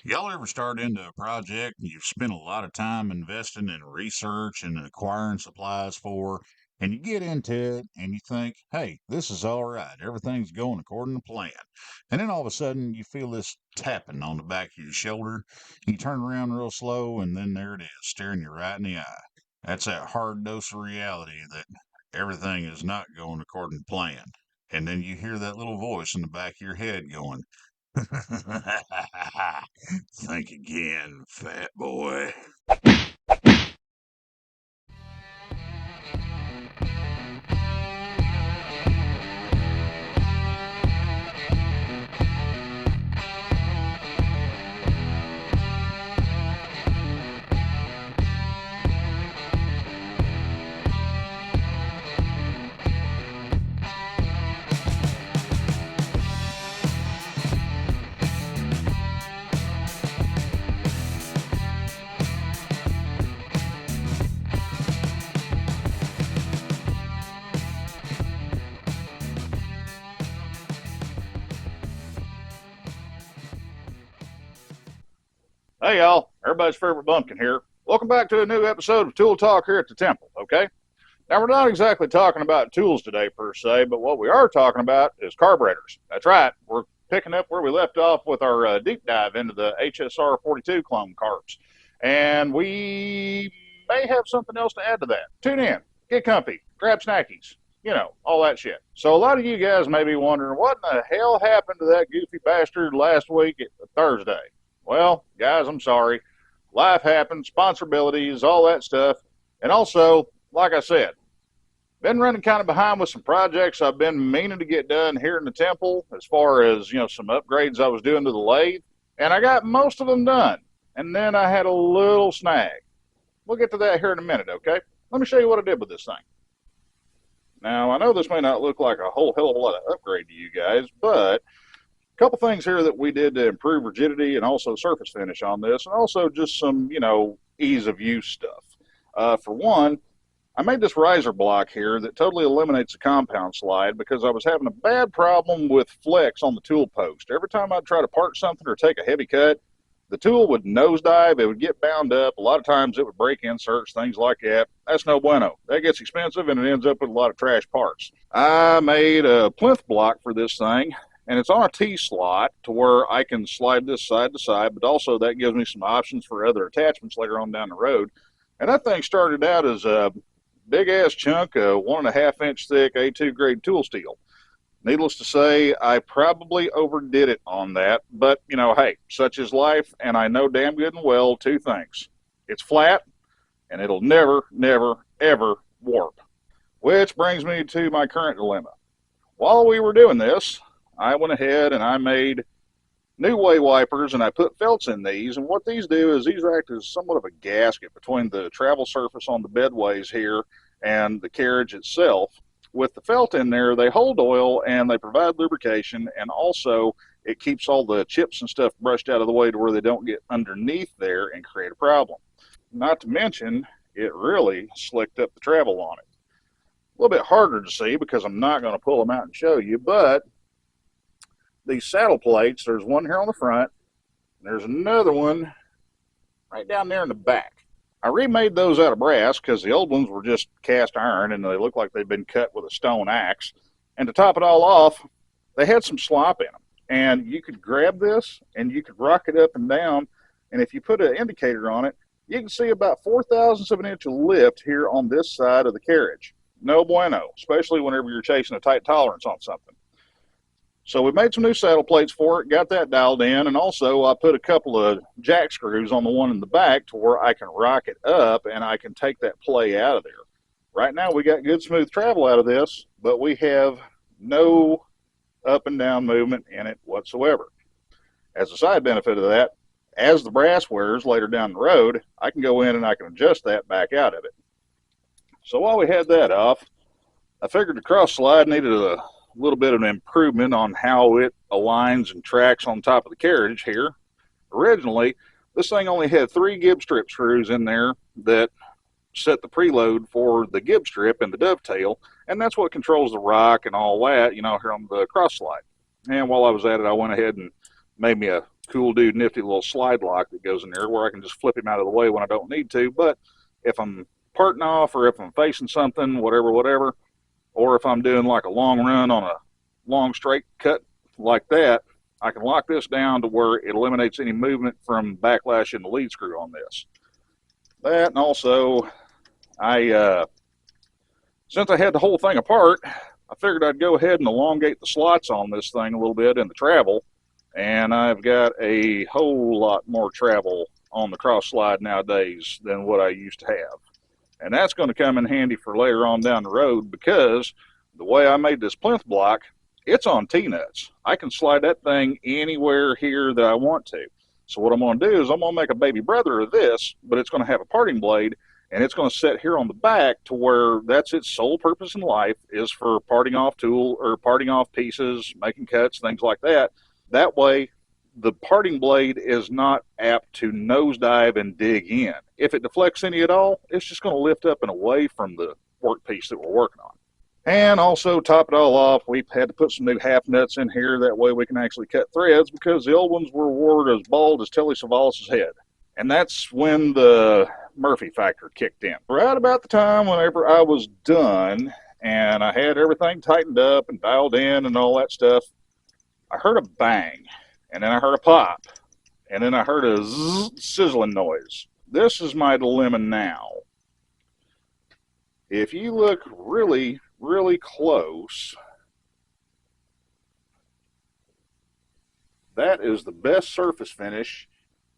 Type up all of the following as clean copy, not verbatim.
Y'all ever start into a project and you've spent a lot of time investing in research and acquiring supplies for, and you get into it and you think, hey, this is all right. Everything's going according to plan. And then all of a sudden you feel this tapping on the back of your shoulder. You turn around real slow and then there it is, staring you right in the eye. That's that hard dose of reality that everything is not going according to plan. And then you hear that little voice in the back of your head going, think again, fat boy. Hey y'all, everybody's favorite bumpkin here. Welcome back to a new episode of Tool Talk here at the Temple, okay? Now we're not exactly talking about tools today per se, but what we are talking about is carburetors. That's right, we're picking up where we left off with our deep dive into the HSR 42 clone carbs. And we may have something else to add to that. Tune in, get comfy, grab snackies, all that shit. So a lot of you guys may be wondering, what in the hell happened to that goofy bastard last week at Thursday? Well, guys, I'm sorry. Life happens, responsibilities, all that stuff. And also, like I said, been running kind of behind with some projects I've been meaning to get done here in the temple as far as, some upgrades I was doing to the lathe. And I got most of them done. And then I had a little snag. We'll get to that here in a minute, okay? Let me show you what I did with this thing. Now, I know this may not look like a whole hell of a lot of upgrade to you guys, but a couple things here that we did to improve rigidity and also surface finish on this, and also just some, ease of use stuff. For one, I made this riser block here that totally eliminates the compound slide because I was having a bad problem with flex on the tool post. Every time I'd try to part something or take a heavy cut, the tool would nosedive, it would get bound up. A lot of times it would break inserts, things like that. That's no bueno. That gets expensive and it ends up with a lot of trash parts. I made a plinth block for this thing, and it's on a T-slot to where I can slide this side to side, but also that gives me some options for other attachments later on down the road. And that thing started out as a big-ass chunk of 1.5-inch thick A2 grade tool steel. Needless to say, I probably overdid it on that, but, hey, such is life, and I know damn good and well two things. It's flat, and it'll never, never, ever warp. Which brings me to my current dilemma. While we were doing this, I went ahead and I made new way wipers, and I put felts in these. And what these do is these act as somewhat of a gasket between the travel surface on the bedways here and the carriage itself. With the felt in there, they hold oil and they provide lubrication, and also it keeps all the chips and stuff brushed out of the way to where they don't get underneath there and create a problem. Not to mention, it really slicked up the travel on it. A little bit harder to see because I'm not going to pull them out and show you, but these saddle plates, there's one here on the front, and there's another one right down there in the back. I remade those out of brass because the old ones were just cast iron and they look like they've been cut with a stone axe. And to top it all off, they had some slop in them. And you could grab this and you could rock it up and down. And if you put an indicator on it, you can see about 0.04 of an inch of lift here on this side of the carriage. No bueno, especially whenever you're chasing a tight tolerance on something. So we made some new saddle plates for it, got that dialed in, and also I put a couple of jack screws on the one in the back to where I can rock it up and I can take that play out of there. Right now we got good smooth travel out of this, but we have no up and down movement in it whatsoever. As a side benefit of that, as the brass wears later down the road, I can go in and I can adjust that back out of it. So while we had that off, I figured the cross slide needed a little bit of an improvement on how it aligns and tracks on top of the carriage here. Originally, this thing only had 3 gib strip screws in there that set the preload for the gib strip and the dovetail, and that's what controls the rock and all that, here on the cross slide. And while I was at it, I went ahead and made me a cool dude, nifty little slide lock that goes in there where I can just flip him out of the way when I don't need to. But if I'm parting off or if I'm facing something, whatever, or if I'm doing like a long run on a long straight cut like that, I can lock this down to where it eliminates any movement from backlash in the lead screw on this. That, and also since I had the whole thing apart, I figured I'd go ahead and elongate the slots on this thing a little bit in the travel, and I've got a whole lot more travel on the cross slide nowadays than what I used to have. And that's going to come in handy for later on down the road, because the way I made this plinth block, it's on T-nuts. I can slide that thing anywhere here that I want to. So what I'm going to do is I'm going to make a baby brother of this, but it's going to have a parting blade, and it's going to sit here on the back to where that's its sole purpose in life, is for parting off tool or parting off pieces, making cuts, things like that. That way, the parting blade is not apt to nosedive and dig in. If it deflects any at all, it's just going to lift up and away from the workpiece that we're working on. And also, top it all off, we've had to put some new half nuts in here. That way we can actually cut threads, because the old ones were wore as bald as Telly Savalas' head. And that's when the Murphy factor kicked in. Right about the time whenever I was done and I had everything tightened up and dialed in and all that stuff, I heard a bang, and then I heard a pop, and then I heard a sizzling noise. This is my dilemma now. If you look really, really close, that is the best surface finish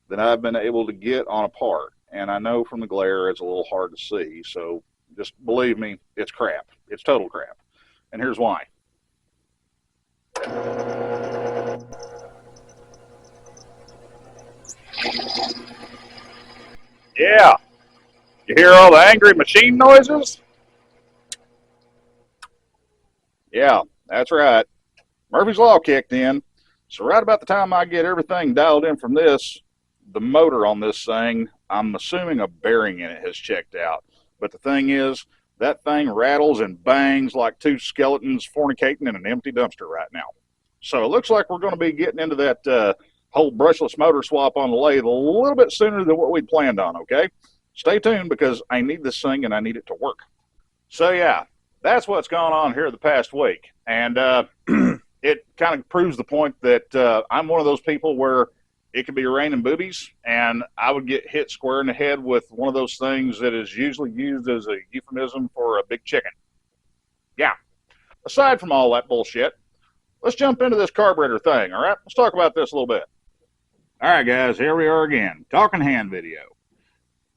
that I've been able to get on a part. And I know from the glare it's a little hard to see, so just believe me, it's crap. It's total crap. And here's why. Yeah, you hear all the angry machine noises? Yeah, that's right. Murphy's Law kicked in. So right about the time I get everything dialed in from this, the motor on this thing, I'm assuming a bearing in it has checked out. But the thing is, that thing rattles and bangs like two skeletons fornicating in an empty dumpster right now. So it looks like we're going to be getting into that whole brushless motor swap on the lathe a little bit sooner than what we'd planned on, okay? Stay tuned, because I need this thing and I need it to work. So yeah, that's what's gone on here the past week. And it kind of proves the point that I'm one of those people where it could be raining boobies, and I would get hit square in the head with one of those things that is usually used as a euphemism for a big chicken. Yeah. Aside from all that bullshit, let's jump into this carburetor thing, all right? Let's talk about this a little bit. All right, guys, here we are again, talking hand video.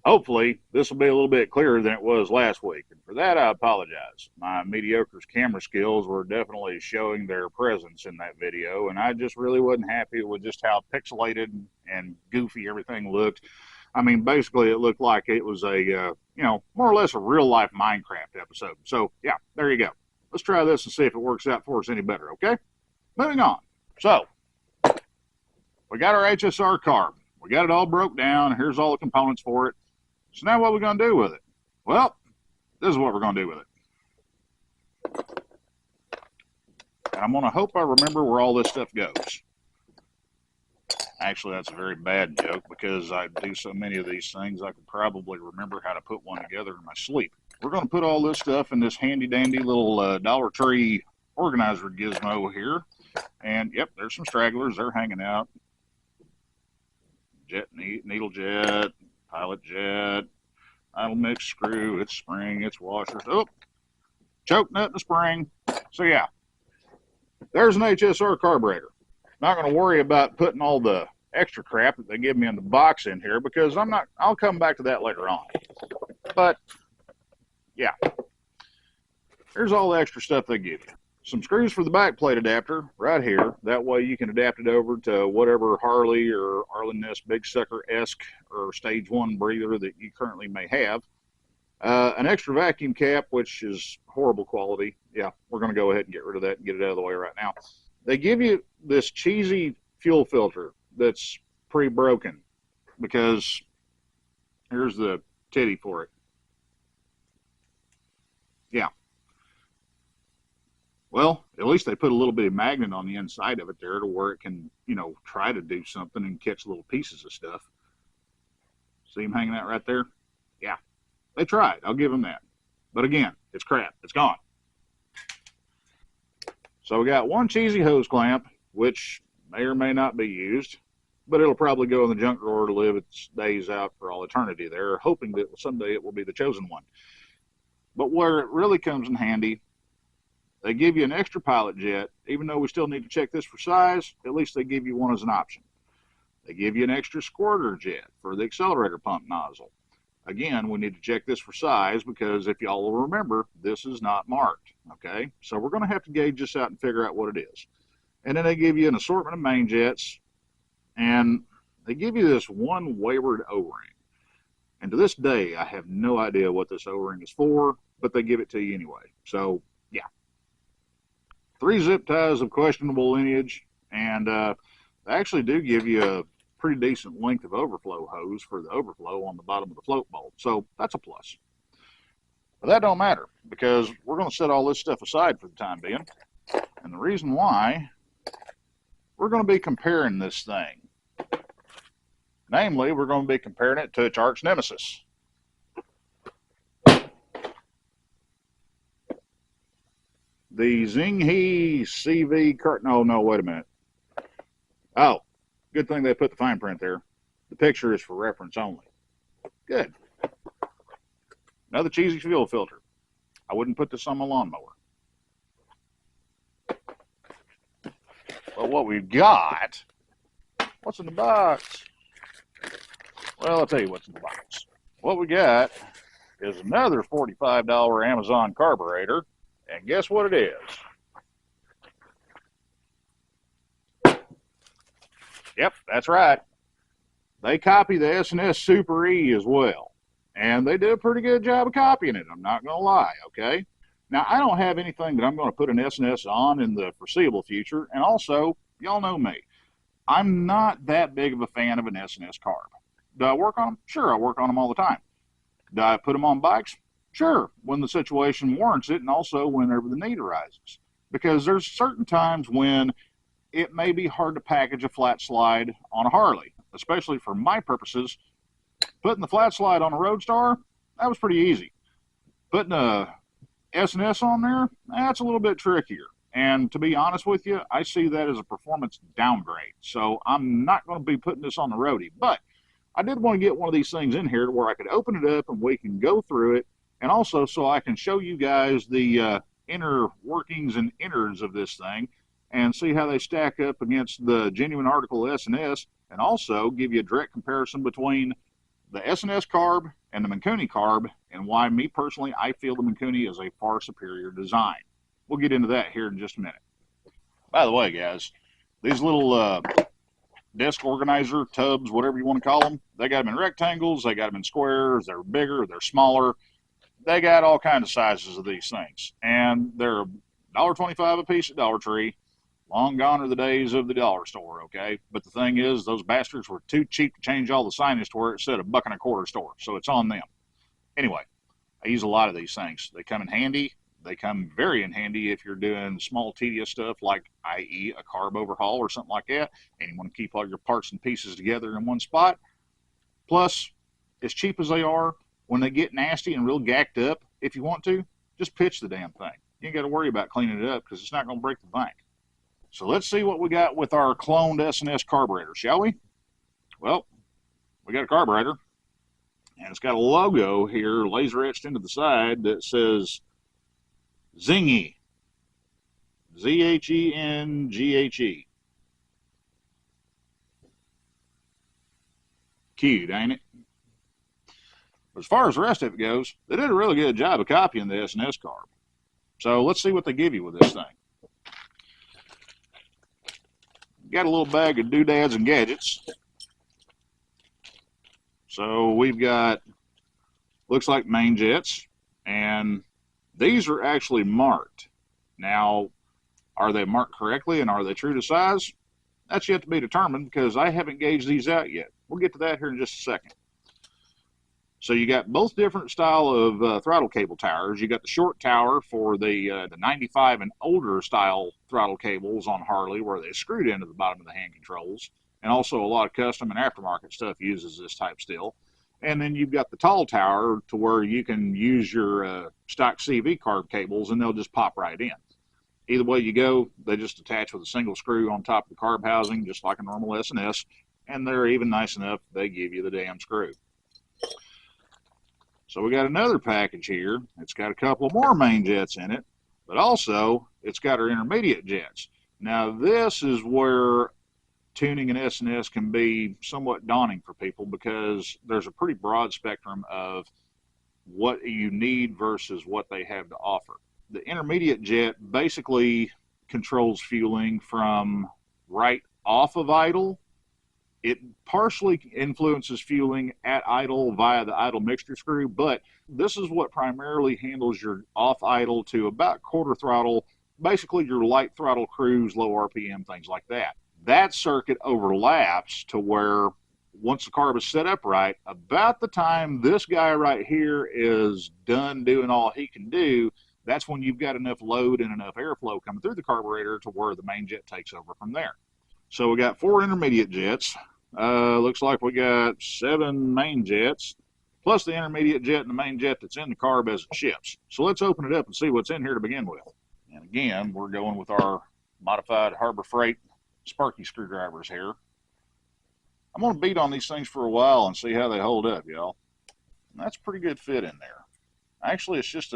Hopefully, this will be a little bit clearer than it was last week, and for that, I apologize. My mediocre camera skills were definitely showing their presence in that video, and I just really wasn't happy with just how pixelated and goofy everything looked. I mean, basically, it looked like it was a, more or less a real-life Minecraft episode. So, yeah, there you go. Let's try this and see if it works out for us any better, okay? Moving on. So, we got our HSR carb. We got it all broke down. Here's all the components for it. So now what are we going to do with it? Well, this is what we're going to do with it. And I'm going to hope I remember where all this stuff goes. Actually, that's a very bad joke, because I do so many of these things, I could probably remember how to put one together in my sleep. We're going to put all this stuff in this handy-dandy little Dollar Tree organizer gizmo here. And, yep, there's some stragglers. They're hanging out. Jet, needle jet, pilot jet, idle mix screw, its spring, its washers. Oh, choke nut and a spring. So yeah, there's an HSR carburetor. Not going to worry about putting all the extra crap that they give me in the box in here, because I'll come back to that later on. But yeah, here's all the extra stuff they give you. Some screws for the back plate adapter right here. That way you can adapt it over to whatever Harley or Arlen Ness Big Sucker-esque or Stage 1 breather that you currently may have. An extra vacuum cap, which is horrible quality. Yeah, we're going to go ahead and get rid of that and get it out of the way right now. They give you this cheesy fuel filter that's pre-broken, because here's the titty for it. Yeah. Well, at least they put a little bit of magnet on the inside of it there to where it can, try to do something and catch little pieces of stuff. See them hanging out right there? Yeah, they tried. I'll give them that. But again, it's crap. It's gone. So we got one cheesy hose clamp, which may or may not be used, but it'll probably go in the junk drawer to live its days out for all eternity there, hoping that someday it will be the chosen one. But where it really comes in handy, they give you an extra pilot jet. Even though we still need to check this for size, at least they give you one as an option. They give you an extra squirter jet for the accelerator pump nozzle. Again, we need to check this for size because if y'all will remember, this is not marked, okay? So we're going to have to gauge this out and figure out what it is. And then they give you an assortment of main jets, and they give you this one wayward O-ring. And to this day, I have no idea what this O-ring is for, but they give it to you anyway. So, yeah. 3 zip ties of questionable lineage, and they actually do give you a pretty decent length of overflow hose for the overflow on the bottom of the float bolt. So that's a plus. But that don't matter because we're going to set all this stuff aside for the time being. And the reason why, we're going to be comparing this thing. Namely, we're going to be comparing it to its arch nemesis. The Xinghe CV cart. No, wait a minute. Oh, good thing they put the fine print there. The picture is for reference only. Good. Another cheesy fuel filter. I wouldn't put this on my lawnmower. But what we've got, what's in the box? Well, I'll tell you what's in the box. What we got is another $45 Amazon carburetor, and guess what it is? Yep, that's right. They copy the S&S Super E as well, and they do a pretty good job of copying it, I'm not going to lie, okay? Now, I don't have anything that I'm going to put an S&S on in the foreseeable future, and also, y'all know me. I'm not that big of a fan of an S&S carb. Do I work on them? Sure, I work on them all the time. Do I put them on bikes? Sure, when the situation warrants it, and also whenever the need arises. Because there's certain times when it may be hard to package a flat slide on a Harley, especially for my purposes. Putting the flat slide on a Roadstar, that was pretty easy. Putting a S&S on there, that's a little bit trickier. And to be honest with you, I see that as a performance downgrade. So I'm not going to be putting this on the roadie. But I did want to get one of these things in here to where I could open it up and we can go through it. And also so I can show you guys the inner workings and innards of this thing and see how they stack up against the genuine article S&S, and also give you a direct comparison between the S&S carb and the Mikuni carb, and why me personally, I feel the Mikuni is a far superior design. We'll get into that here in just a minute. By the way, guys, these little desk organizer tubs, whatever you want to call them, they got them in rectangles, they got them in squares, they're bigger, they're smaller. They got all kinds of sizes of these things, and they're $1.25 a piece at Dollar Tree. Long gone are the days of the dollar store, okay? But the thing is, those bastards were too cheap to change all the signage to where it said $1.25 store, so it's on them. Anyway, I use a lot of these things. They come in handy. They come very in handy if you're doing small, tedious stuff like, i.e., a carb overhaul or something like that, and you want to keep all your parts and pieces together in one spot. Plus, as cheap as they are, when they get nasty and real gacked up, if you want to, just pitch the damn thing. You ain't got to worry about cleaning it up because it's not going to break the bank. So let's see what we got with our cloned S&S carburetor, shall we? Well, we got a carburetor, and it's got a logo here laser etched into the side that says Xinghe, Z-H-E-N-G-H-E. Cute, ain't it? But as far as the rest of it goes, they did a really good job of copying the S&S carb. So let's see what they give you with this thing. Got a little bag of doodads and gadgets. So we've got, looks like main jets, and these are actually marked. Now, are they marked correctly and are they true to size? That's yet to be determined because I haven't gauged these out yet. We'll get to that here in just a second. So you got both different style of throttle cable towers. You got the short tower for the 95 and older style throttle cables on Harley, where they screwed into the bottom of the hand controls, and also a lot of custom and aftermarket stuff uses this type steel. And then you've got the tall tower to where you can use your stock CV carb cables, and they'll just pop right in. Either way you go, they just attach with a single screw on top of the carb housing, just like a normal S&S, and they're even nice enough they give you the damn screw. So we got another package here. It's got a couple more main jets in it, but also it's got our intermediate jets. Now this is where tuning an S&S can be somewhat daunting for people because there's a pretty broad spectrum of what you need versus what they have to offer. The intermediate jet basically controls fueling from right off of idle. It partially influences fueling at idle via the idle mixture screw, but this is what primarily handles your off idle to about quarter throttle, basically your light throttle cruise, low RPM, things like that. That circuit overlaps to where once the carb is set up right, about the time this guy right here is done doing all he can do, that's when you've got enough load and enough airflow coming through the carburetor to where the main jet takes over from there. So we got 4 intermediate jets. Looks like we got 7 main jets, plus the intermediate jet and the main jet that's in the carb as it ships. So let's open it up and see what's in here to begin with. And again, we're going with our modified Harbor Freight Sparky screwdrivers here. I'm going to beat on these things for a while and see how they hold up, y'all. That's a pretty good fit in there. Actually, it's just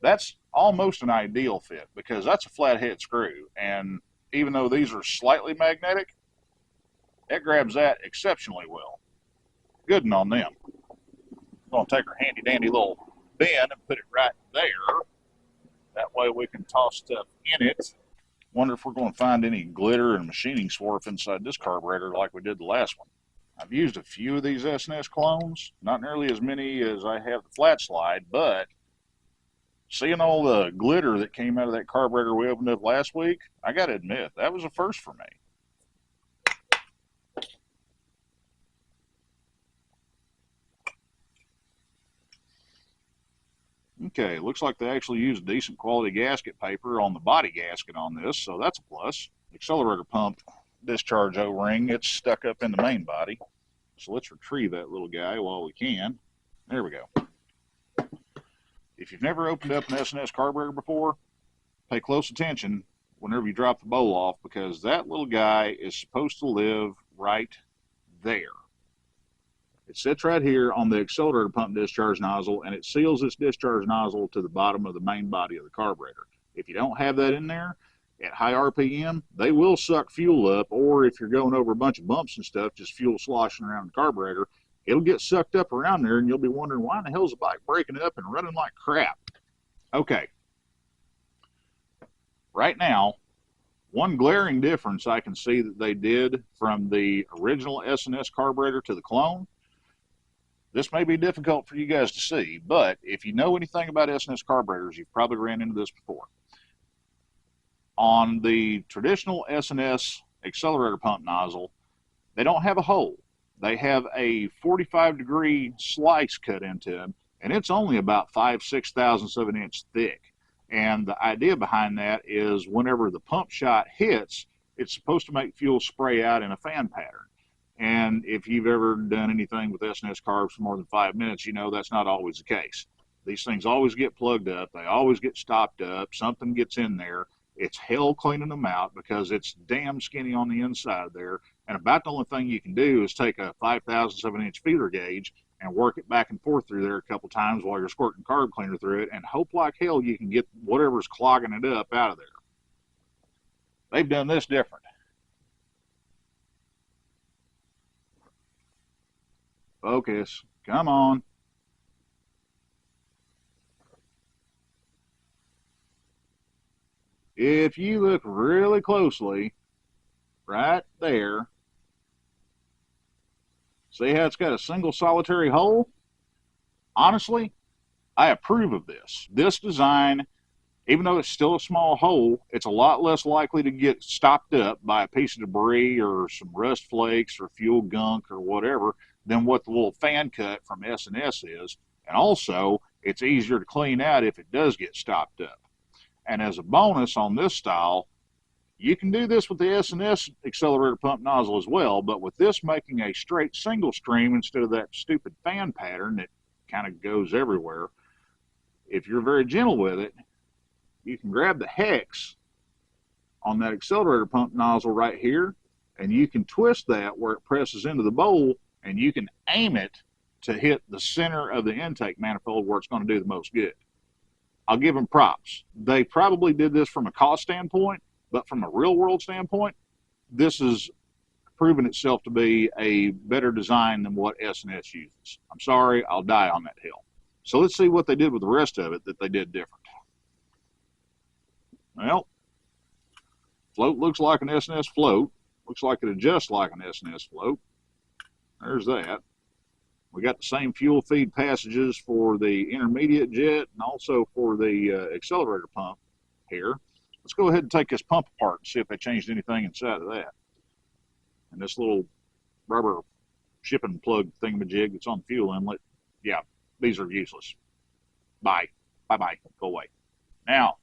that's almost an ideal fit because that's a flathead screw, and even though these are slightly magnetic, it grabs that exceptionally well. Good one on them. I'm going to take our handy dandy little bin and put it right there. That way we can toss stuff in it. Wonder if we're going to find any glitter and machining swarf inside this carburetor like we did the last one. I've used a few of these S&S clones, not nearly as many as I have the flat slide, but seeing all the glitter that came out of that carburetor we opened up last week, I got to admit, that was a first for me. Okay, looks like they actually used decent quality gasket paper on the body gasket on this, so that's a plus. Accelerator pump discharge O-ring, it's stuck up in the main body. So let's retrieve that little guy while we can. There we go. If you've never opened up an S&S carburetor before, pay close attention whenever you drop the bowl off because that little guy is supposed to live right there. It sits right here on the accelerator pump discharge nozzle, and it seals this discharge nozzle to the bottom of the main body of the carburetor. If you don't have that in there, at high RPM, they will suck fuel up, or if you're going over a bunch of bumps and stuff, just fuel sloshing around the carburetor, it'll get sucked up around there, and you'll be wondering, why in the hell is the bike breaking up and running like crap? Okay. Right now, one glaring difference I can see that they did from the original S&S carburetor to the clone. This may be difficult for you guys to see, but if you know anything about S&S carburetors, you've probably ran into this before. On the traditional S&S accelerator pump nozzle, they don't have a hole. They have a 45-degree slice cut into them, and it's only about 5/6 thousandths of an inch thick. And the idea behind that is whenever the pump shot hits, it's supposed to make fuel spray out in a fan pattern. And if you've ever done anything with S&S carbs for more than 5 minutes, you know that's not always the case. These things always get plugged up. They always get stopped up. Something gets in there. It's hell cleaning them out because it's damn skinny on the inside there. And about the only thing you can do is take a 5/1000 of an inch feeler gauge and work it back and forth through there a couple times while you're squirting carb cleaner through it and hope like hell you can get whatever's clogging it up out of there. They've done this different. Focus. Come on. If you look really closely, right there, see how it's got a single solitary hole? Honestly, I approve of this. This design Even though it's still a small hole, it's a lot less likely to get stopped up by a piece of debris or some rust flakes or fuel gunk or whatever than what the little fan cut from S&S is. And also, it's easier to clean out if it does get stopped up. And as a bonus on this style, you can do this with the S&S accelerator pump nozzle as well, but with this making a straight single stream instead of that stupid fan pattern that kind of goes everywhere, if you're very gentle with it, you can grab the hex on that accelerator pump nozzle right here, and you can twist that where it presses into the bowl, and you can aim it to hit the center of the intake manifold where it's going to do the most good. I'll give them props. They probably did this from a cost standpoint, but from a real world standpoint, this has proven itself to be a better design than what S&S uses. I'm sorry, I'll die on that hill. So let's see what they did with the rest of it that they did different. Well, float looks like an S&S float. Looks like it adjusts like an S&S float. There's that. We got the same fuel feed passages for the intermediate jet and also for the accelerator pump here. Let's go ahead and take this pump apart and see if they changed anything inside of that. And this little rubber shipping plug thingamajig that's on the fuel inlet, yeah, these are useless. Bye. Bye-bye. Go away. Now,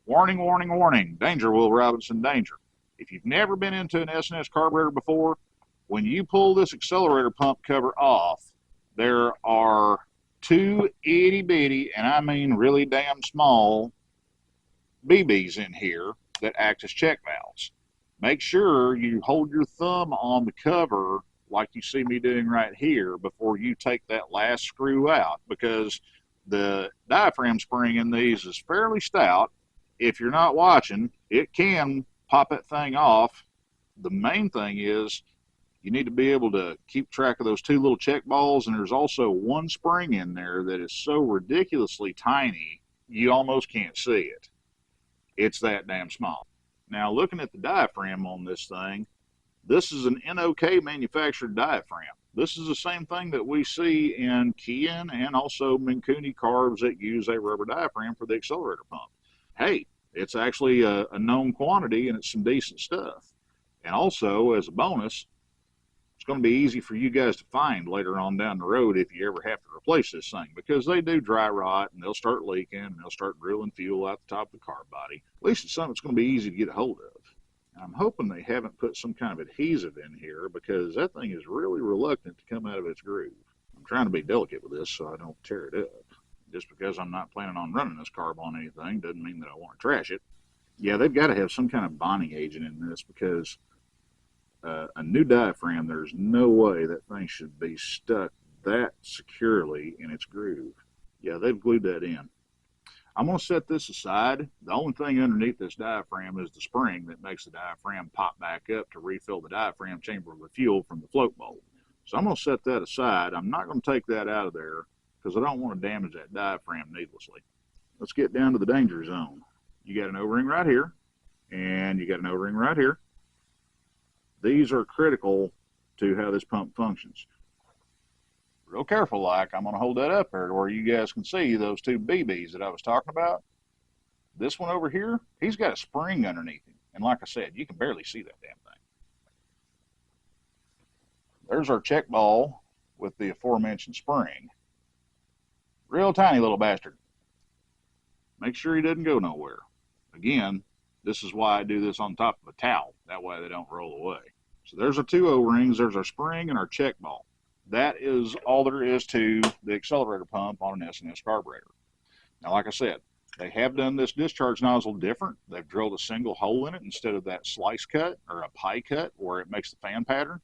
warning, warning, warning. Danger, Will Robinson, danger. If you've never been into an S&S carburetor before, when you pull this accelerator pump cover off, there are two itty-bitty, and I mean really damn small, BBs in here that act as check valves. Make sure you hold your thumb on the cover like you see me doing right here before you take that last screw out, because the diaphragm spring in these is fairly stout. If you're not watching, it can pop that thing off. The main thing is you need to be able to keep track of those two little check balls, and there's also one spring in there that is so ridiculously tiny you almost can't see it. It's that damn small. Now, looking at the diaphragm on this thing, this is an NOK manufactured diaphragm. This is the same thing that we see in Kian and also Mikuni carbs that use a rubber diaphragm for the accelerator pump. Hey, it's actually a known quantity, and it's some decent stuff. And also, as a bonus, it's going to be easy for you guys to find later on down the road if you ever have to replace this thing, because they do dry rot and they'll start leaking and they'll start drilling fuel out the top of the carb body. At least it's something that's going to be easy to get a hold of. I'm hoping they haven't put some kind of adhesive in here, because that thing is really reluctant to come out of its groove. I'm trying to be delicate with this so I don't tear it up. Just because I'm not planning on running this carb on anything doesn't mean that I want to trash it. Yeah, they've got to have some kind of bonding agent in this, because a new diaphragm, there's no way that thing should be stuck that securely in its groove. Yeah, they've glued that in. I'm going to set this aside. The only thing underneath this diaphragm is the spring that makes the diaphragm pop back up to refill the diaphragm chamber with fuel from the float bowl. So I'm going to set that aside. I'm not going to take that out of there because I don't want to damage that diaphragm needlessly. Let's get down to the danger zone. You got an O-ring right here, and you got an O-ring right here. These are critical to how this pump functions. Real careful like, I'm going to hold that up there to where you guys can see those two BBs that I was talking about. This one over here, he's got a spring underneath him. And like I said, you can barely see that damn thing. There's our check ball with the aforementioned spring. Real tiny little bastard. Make sure he doesn't go nowhere. Again, this is why I do this on top of a towel. That way they don't roll away. So there's our two O-rings. There's our spring and our check ball. That is all there is to the accelerator pump on an S&S carburetor. Now, like I said, they have done this discharge nozzle different. They've drilled a single hole in it instead of that slice cut or a pie cut where it makes the fan pattern.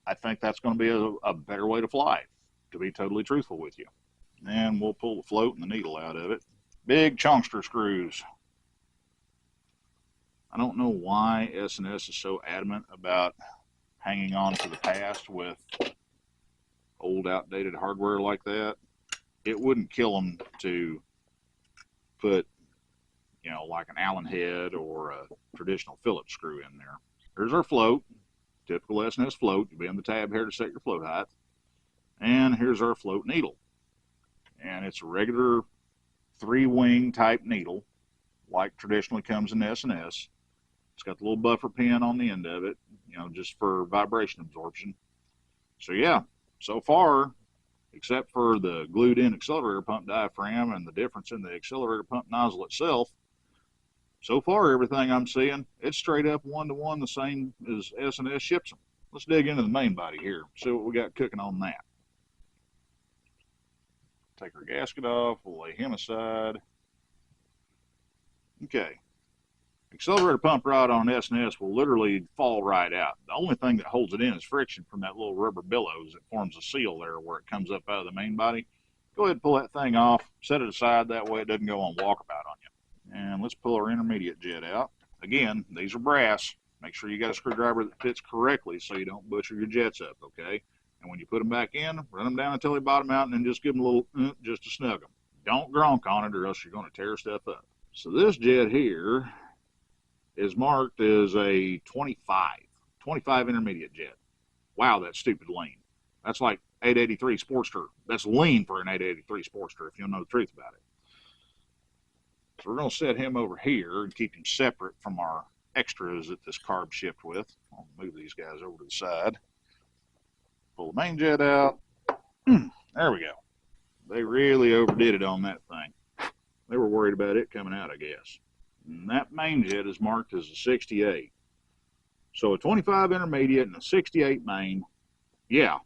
I think that's going to be a better way to fly, to be totally truthful with you. And we'll pull the float and the needle out of it. Big chunkster screws. I don't know why S&S is so adamant about hanging on to the past with old outdated hardware like that. It wouldn't kill them to put, you know, like an Allen head or a traditional Phillips screw in there. Here's our float, typical S&S float. You'll be on the tab here to set your float height. And here's our float needle. And it's a regular 3-wing type needle. like traditionally comes in S&S. It's got the little buffer pin on the end of it, just for vibration absorption. So yeah, so far, except for the glued in accelerator pump diaphragm and the difference in the accelerator pump nozzle itself, so far everything I'm seeing, it's straight up one-to-one the same as S&S ships them. Let's dig into the main body here, see what we got cooking on that. Take our gasket off, we'll lay him aside. Okay, accelerator pump rod on S&S will literally fall right out. The only thing that holds it in is friction from that little rubber billows that forms a seal there where it comes up out of the main body. Go ahead and pull that thing off, set it aside, that way it doesn't go on walkabout on you. And let's pull our intermediate jet out. Again, these are brass. Make sure you got a screwdriver that fits correctly so you don't butcher your jets up, okay? And when you put them back in, run them down until they bottom out and then just give them a little just to snug them. Don't gronk on it or else you're going to tear stuff up. So this jet here is marked as a 25 intermediate jet. Wow, that's stupid lean. That's like 883 Sportster. That's lean for an 883 Sportster if you don't know the truth about it. So we're going to set him over here and keep him separate from our extras that this carb shipped with. I'll move these guys over to the side. Pull the main jet out. There we go. They really overdid it on that thing. They were worried about it coming out, I guess. And that main jet is marked as a 68. So a 25 intermediate and a 68 main. Yeah.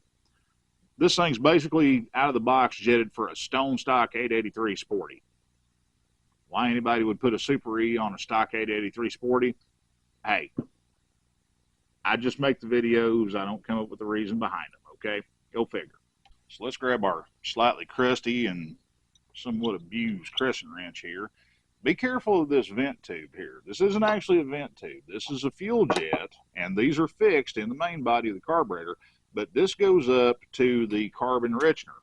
This thing's basically out of the box jetted for a stone stock 883 Sporty. Why anybody would put a Super E on a stock 883 Sporty? Hey, I just make the videos. I don't come up with the reason behind them, okay? Go figure. So let's grab our slightly crusty and somewhat abused crescent wrench here. Be careful of this vent tube here. This isn't actually a vent tube. This is a fuel jet, and these are fixed in the main body of the carburetor, but this goes up to the carb enrichener,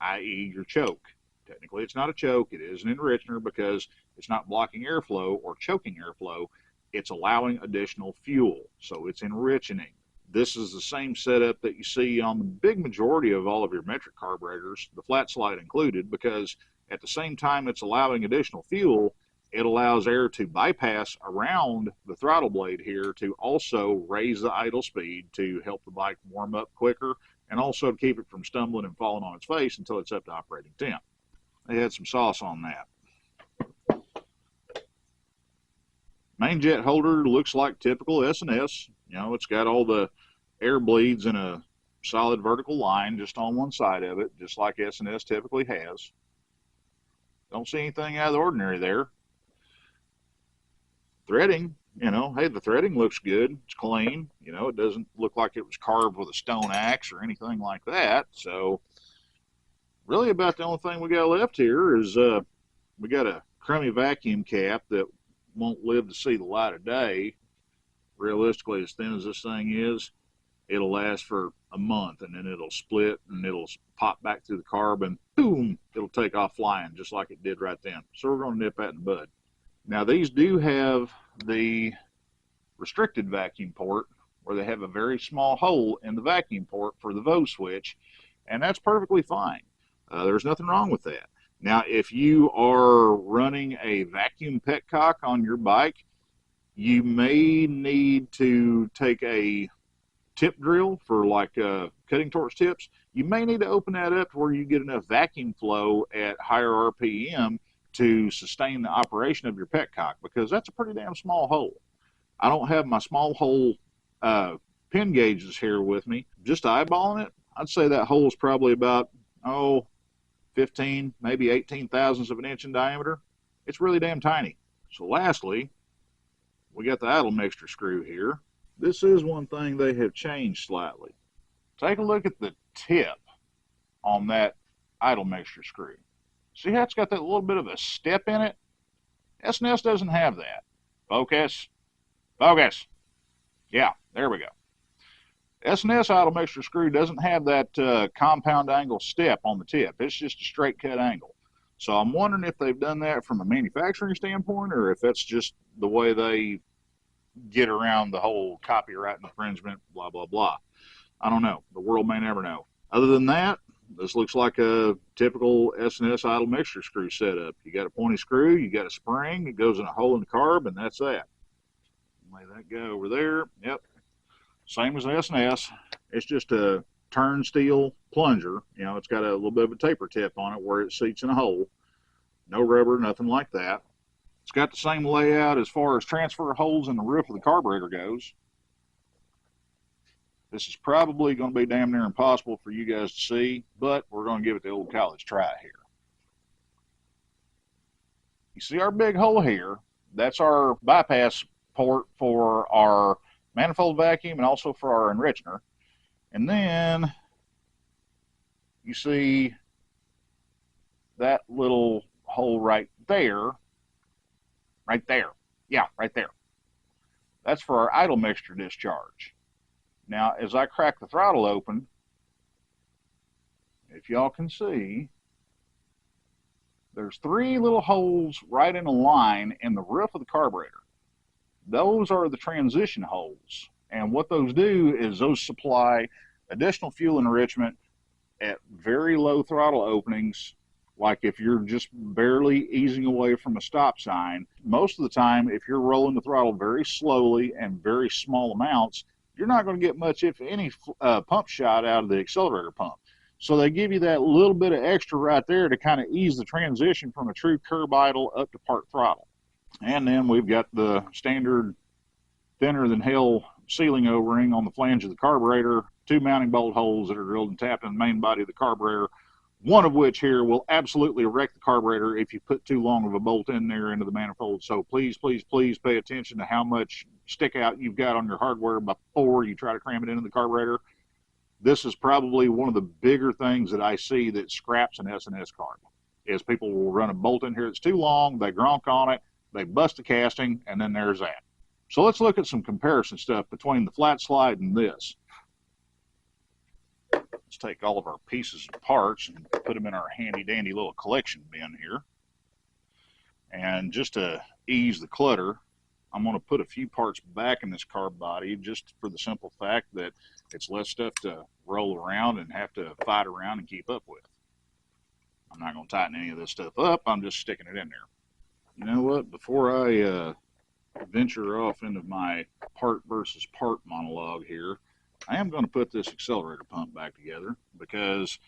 i.e. your choke. Technically, it's not a choke. It is an enrichener because it's not blocking airflow or choking airflow. It's allowing additional fuel, so it's enriching. This is the same setup that you see on the big majority of all of your metric carburetors, the flat slide included, because at the same time it's allowing additional fuel, it allows air to bypass around the throttle blade here to also raise the idle speed to help the bike warm up quicker and also to keep it from stumbling and falling on its face until it's up to operating temp. They had some sauce on that. Main jet holder looks like typical S&S. It's got all the air bleeds in a solid vertical line just on one side of it, just like S&S typically has. Don't see anything out of the ordinary there. Threading, hey, the threading looks good. It's clean. It doesn't look like it was carved with a stone axe or anything like that. So really about the only thing we got left here is we got a crummy vacuum cap that won't live to see the light of day. Realistically, as thin as this thing is, it'll last for a month and then it'll split and it'll pop back through the carb and boom, it'll take off flying just like it did right then. So we're going to nip that in the bud. Now these do have the restricted vacuum port where they have a very small hole in the vacuum port for the VO switch, and that's perfectly fine. There's nothing wrong with that. Now, if you are running a vacuum petcock on your bike, you may need to take a tip drill for like cutting torch tips. You may need to open that up to where you get enough vacuum flow at higher RPM to sustain the operation of your petcock, because that's a pretty damn small hole. I don't have my small hole pin gauges here with me. Just eyeballing it, I'd say that hole is probably about 15, maybe 18 thousandths of an inch in diameter. It's really damn tiny. So lastly, we got the idle mixture screw here. This is one thing they have changed slightly. Take a look at the tip on that idle mixture screw. See how it's got that little bit of a step in it? S&S doesn't have that. Focus. Focus. Yeah, there we go. S&S idle mixture screw doesn't have that compound angle step on the tip. It's just a straight cut angle. So I'm wondering if they've done that from a manufacturing standpoint or if that's just the way they get around the whole copyright infringement, blah, blah, blah. I don't know. The world may never know. Other than that, This looks like a typical S&S idle mixture screw setup. You got a pointy screw, you got a spring, it goes in a hole in the carb, and that's that. Lay that go over there. Yep, same as an S&S. It's just a turn steel plunger. You know, it's got a little bit of a taper tip on it where it seats in a hole. No rubber, nothing like that. It's got the same layout as far as transfer holes in the roof of the carburetor goes. This is probably going to be damn near impossible for you guys to see, but we're going to give it the old college try here. You see our big hole here? That's our bypass port for our manifold vacuum and also for our enrichener. And then you see that little hole right there. Right there. Yeah, right there. That's for our idle mixture discharge. Now, as I crack the throttle open, if y'all can see, there's 3 little holes right in a line in the roof of the carburetor. Those are the transition holes. And what those do is those supply additional fuel enrichment at very low throttle openings. Like if you're just barely easing away from a stop sign, most of the time, if you're rolling the throttle very slowly and very small amounts, you're not going to get much, if any, pump shot out of the accelerator pump. So they give you that little bit of extra right there to kind of ease the transition from a true curb idle up to part throttle. And then we've got the standard thinner than hell sealing O-ring on the flange of the carburetor, 2 mounting bolt holes that are drilled and tapped in the main body of the carburetor, one of which here will absolutely wreck the carburetor if you put too long of a bolt in there into the manifold. So please, please, please pay attention to how much stick out you've got on your hardware before you try to cram it into the carburetor. This is probably one of the bigger things that I see that scraps an S&S carb, is people will run a bolt in here that's too long, they gronk on it, they bust the casting, and then there's that. So let's look at some comparison stuff between the flat slide and this. Let's take all of our pieces and parts and put them in our handy dandy little collection bin here. And just to ease the clutter, I'm going to put a few parts back in this carb body just for the simple fact that it's less stuff to roll around and have to fight around and keep up with. I'm not going to tighten any of this stuff up. I'm just sticking it in there. You know what? Before I venture off into my part versus part monologue here, I am going to put this accelerator pump back together because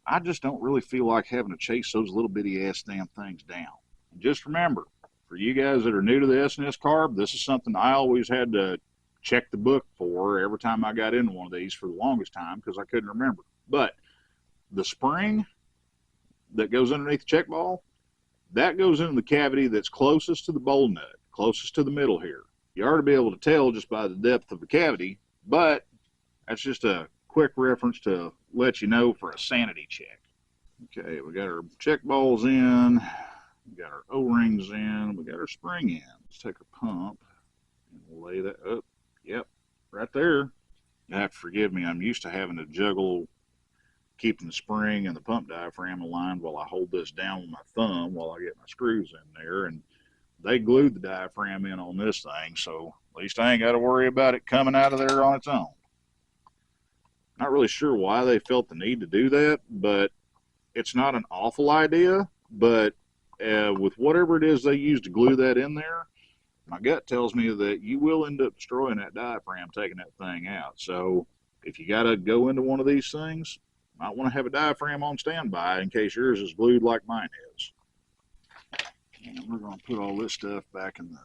I just don't really feel like having to chase those little bitty ass damn things down. And just remember, for you guys that are new to the S&S carb, this is something I always had to check the book for every time I got into one of these for the longest time because I couldn't remember. But the spring that goes underneath the check ball, that goes into the cavity that's closest to the bowl nut, closest to the middle here. You ought to be able to tell just by the depth of the cavity, but that's just a quick reference to let you know for a sanity check. Okay, we got our check balls in, we got our O-rings in, we got our spring in. Let's take our pump and we'll lay that up. Yep, right there. You have to forgive me, I'm used to having to juggle keeping the spring and the pump diaphragm aligned while I hold this down with my thumb while I get my screws in there. And they glued the diaphragm in on this thing, so at least I ain't got to worry about it coming out of there on its own. Not really sure why they felt the need to do that, but it's not an awful idea. But with whatever it is they use to glue that in there, my gut tells me that you will end up destroying that diaphragm taking that thing out. So if you got to go into one of these things, you might want to have a diaphragm on standby in case yours is glued like mine is. And we're going to put all this stuff back in the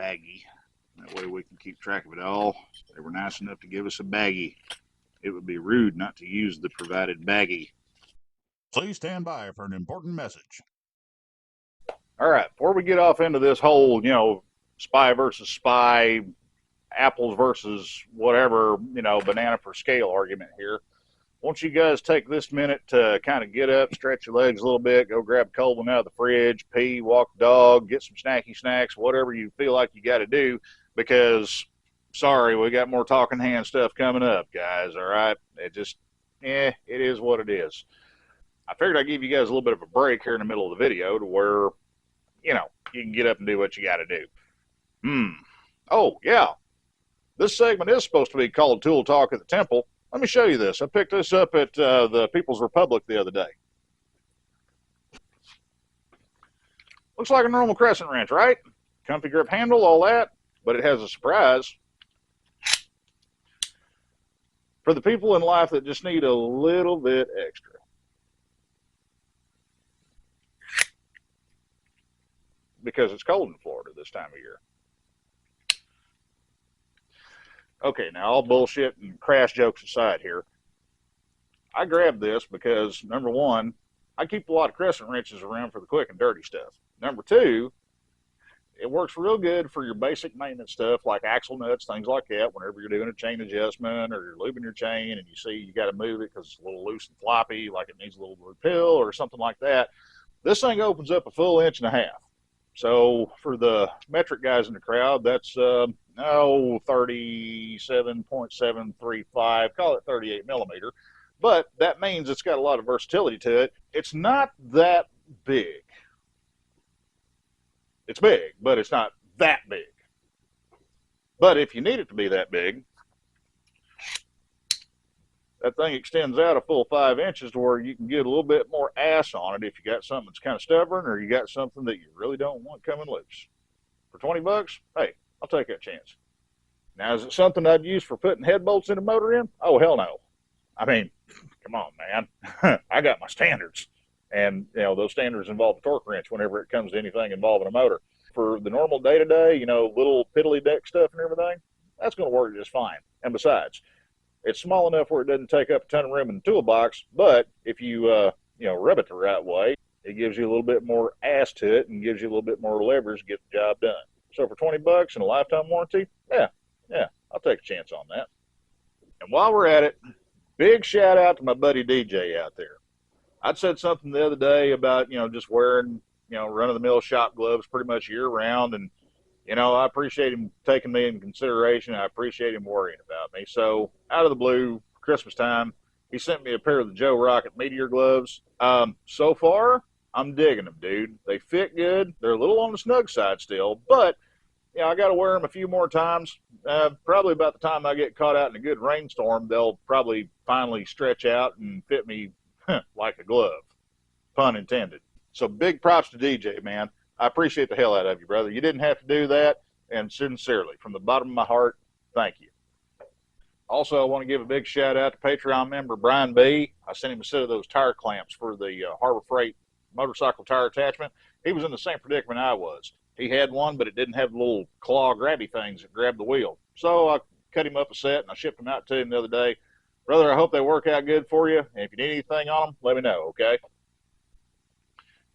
baggie. That way we can keep track of it all. They were nice enough to give us a baggie. It would be rude not to use the provided baggie. Please stand by for an important message. All right, before we get off into this whole, spy versus spy, apples versus whatever, banana for scale argument here, won't you guys take this minute to kind of get up, stretch your legs a little bit, go grab a cold one out of the fridge, pee, walk the dog, get some snacky snacks, whatever you feel like you got to do, because, sorry, we got more talking hand stuff coming up, guys, all right? It just, it is what it is. I figured I'd give you guys a little bit of a break here in the middle of the video to where, you can get up and do what you got to do. Oh, yeah. This segment is supposed to be called Tool Talk at the Temple. Let me show you this. I picked this up at the People's Republic the other day. Looks like a normal crescent wrench, right? Comfy grip handle, all that, but it has a surprise. For the people in life that just need a little bit extra. Because it's cold in Florida this time of year. Okay, now all bullshit and crass jokes aside here, I grabbed this because, number one, I keep a lot of crescent wrenches around for the quick and dirty stuff. Number two, it works real good for your basic maintenance stuff like axle nuts, things like that, whenever you're doing a chain adjustment or you're lubing your chain and you see you got to move it because it's a little loose and floppy, like it needs a little repill or something like that. This thing opens up a full 1.5 inches. So for the metric guys in the crowd, that's 37.735, call it 38 millimeter. But that means it's got a lot of versatility to it. It's not that big. It's big, but it's not that big. But if you need it to be that big, that thing extends out a full 5 inches to where you can get a little bit more ass on it if you got something that's kind of stubborn or you got something that you really don't want coming loose. For 20 bucks, hey, I'll take that chance. Now, is it something I'd use for putting head bolts in a motor in? Oh, hell no. I mean, come on, man. I got my standards. And, those standards involve a torque wrench whenever it comes to anything involving a motor. For the normal day-to-day, little piddly deck stuff and everything, that's going to work just fine. And besides, it's small enough where it doesn't take up a ton of room in the toolbox, but if you, rub it the right way, it gives you a little bit more ass to it and gives you a little bit more leverage to get the job done. So for 20 bucks and a lifetime warranty, yeah, I'll take a chance on that. And while we're at it, big shout out to my buddy DJ out there. I'd said something the other day about, just wearing, run-of-the-mill shop gloves pretty much year-round, and I appreciate him taking me in consideration. I appreciate him worrying about me. So, out of the blue, Christmas time, he sent me a pair of the Joe Rocket Meteor gloves. So far, I'm digging them, dude. They fit good. They're a little on the snug side still, but, I got to wear them a few more times. Probably about the time I get caught out in a good rainstorm, they'll probably finally stretch out and fit me like a glove. Pun intended. So, big props to DJ, man. I appreciate the hell out of you, brother. You didn't have to do that, and sincerely, from the bottom of my heart, thank you. Also, I want to give a big shout out to Patreon member Brian B. I sent him a set of those tire clamps for the Harbor Freight motorcycle tire attachment. He was in the same predicament I was. He had one, but it didn't have the little claw grabby things that grab the wheel. So I cut him up a set, and I shipped them out to him the other day. Brother, I hope they work out good for you, and if you need anything on them, let me know, okay?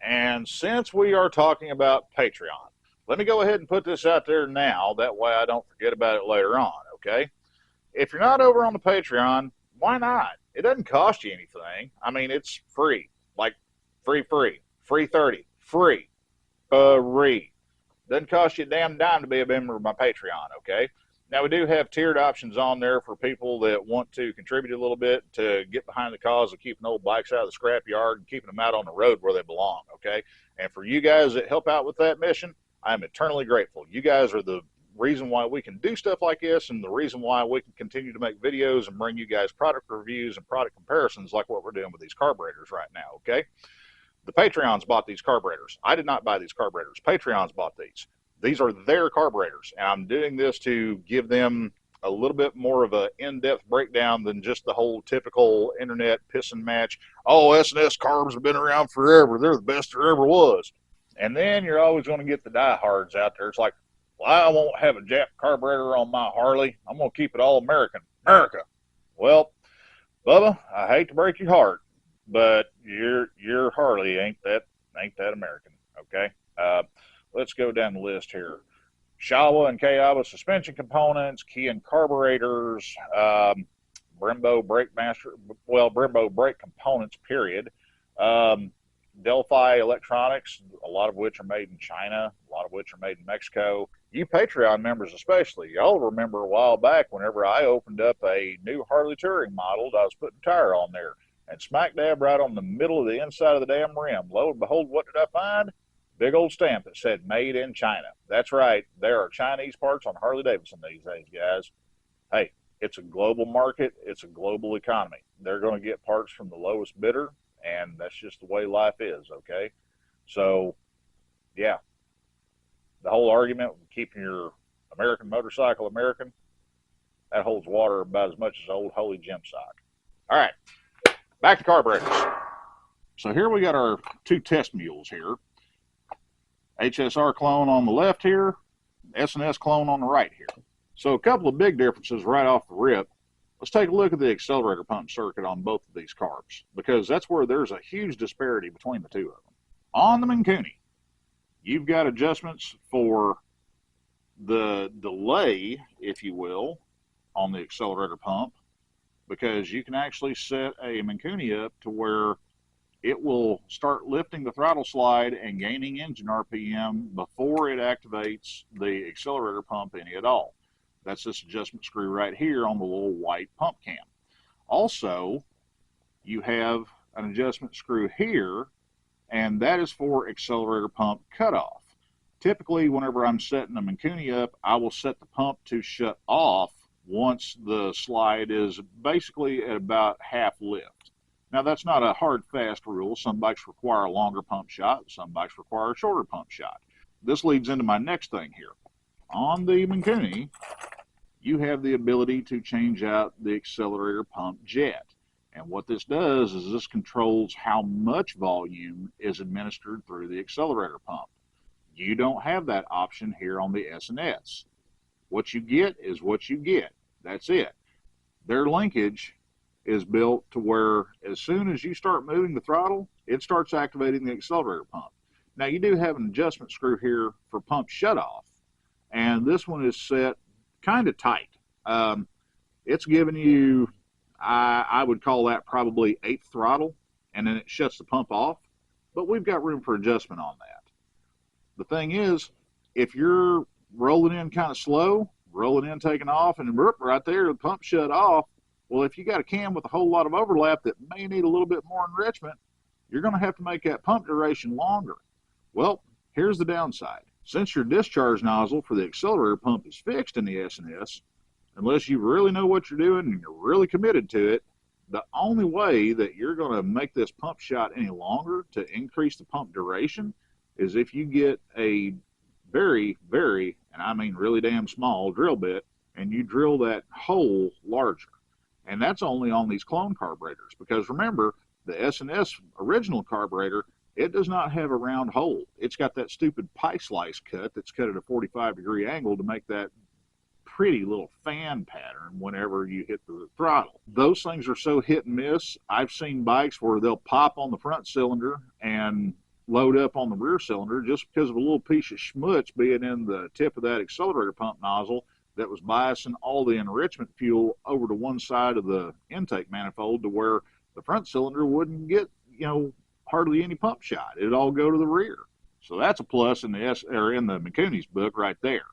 And since we are talking about Patreon, let me go ahead and put this out there now. That way I don't forget about it later on, okay? If you're not over on the Patreon, why not? It doesn't cost you anything. I mean, it's free. Like, free. Free 30. Free. Free. Doesn't cost you a damn dime to be a member of my Patreon, okay? Now, we do have tiered options on there for people that want to contribute a little bit to get behind the cause of keeping old bikes out of the scrapyard and keeping them out on the road where they belong, okay? And for you guys that help out with that mission, I'm eternally grateful. You guys are the reason why we can do stuff like this and the reason why we can continue to make videos and bring you guys product reviews and product comparisons like what we're doing with these carburetors right now, okay? The Patreons bought these carburetors. I did not buy these carburetors. Patreons bought these. These are their carburetors, and I'm doing this to give them a little bit more of an in-depth breakdown than just the whole typical internet piss and match. Oh, S&S carbs have been around forever. They're the best there ever was. And then you're always going to get the diehards out there. It's like, well, I won't have a Jap carburetor on my Harley. I'm going to keep it all American. America. Well, Bubba, I hate to break your heart, but your Harley ain't that American, okay? Let's go down the list here. Shawa and Kayaba suspension components, Kian carburetors, Brembo brake components, period. Delphi electronics, a lot of which are made in China, a lot of which are made in Mexico. You Patreon members especially, y'all remember a while back whenever I opened up a new Harley Touring model, I was putting a tire on there, and smack dab right on the middle of the inside of the damn rim. Lo and behold, what did I find? Big old stamp that said made in China. That's right. There are Chinese parts on Harley Davidson these days, guys. Hey, It's a global market. It's a global economy. They're going to get parts from the lowest bidder, and that's just the way life is, okay? So, yeah, the whole argument of keeping your American motorcycle American, that holds water about as much as old holy gym sock. All right, back to carburetors. So here we got our two test mules here. HSR clone on the left here, S&S clone on the right here. So a couple of big differences right off the rip. Let's take a look at the accelerator pump circuit on both of these carbs, because that's where there's a huge disparity between the two of them. On the Mikuni, you've got adjustments for the delay, if you will, on the accelerator pump, because you can actually set a Mikuni up to where it will start lifting the throttle slide and gaining engine RPM before it activates the accelerator pump any at all. That's this adjustment screw right here on the little white pump cam. Also, you have an adjustment screw here, and that is for accelerator pump cutoff. Typically, whenever I'm setting a Mikuni up, I will set the pump to shut off once the slide is basically at about half lift. Now, that's not a hard, fast rule. Some bikes require a longer pump shot. Some bikes require a shorter pump shot. This leads into my next thing here. On the Mikuni, you have the ability to change out the accelerator pump jet. And what this does is this controls how much volume is administered through the accelerator pump. You don't have that option here on the S&S. What you get is what you get. That's it. Their linkage is built to where as soon as you start moving the throttle, it starts activating the accelerator pump. Now, you do have an adjustment screw here for pump shutoff, and this one is set kind of tight. It's giving you, I would call that probably 8th throttle, and then it shuts the pump off, but we've got room for adjustment on that. The thing is, if you're rolling in kind of slow, rolling in, taking off, and right there, the pump shut off, well, if you got a cam with a whole lot of overlap that may need a little bit more enrichment, you're going to have to make that pump duration longer. Well, here's the downside. Since your discharge nozzle for the accelerator pump is fixed in the S&S, unless you really know what you're doing and you're really committed to it, the only way that you're going to make this pump shot any longer to increase the pump duration is if you get a very, very, and I mean really damn small drill bit, and you drill that hole larger. And that's only on these clone carburetors, because remember, the S&S original carburetor, it does not have a round hole. It's got that stupid pie slice cut that's cut at a 45-degree angle to make that pretty little fan pattern whenever you hit the throttle. Those things are so hit and miss. I've seen bikes where they'll pop on the front cylinder and load up on the rear cylinder just because of a little piece of schmutz being in the tip of that accelerator pump nozzle that was biasing all the enrichment fuel over to one side of the intake manifold to where the front cylinder wouldn't get, hardly any pump shot. It'd all go to the rear. So that's a plus in the Mikuni's book right there.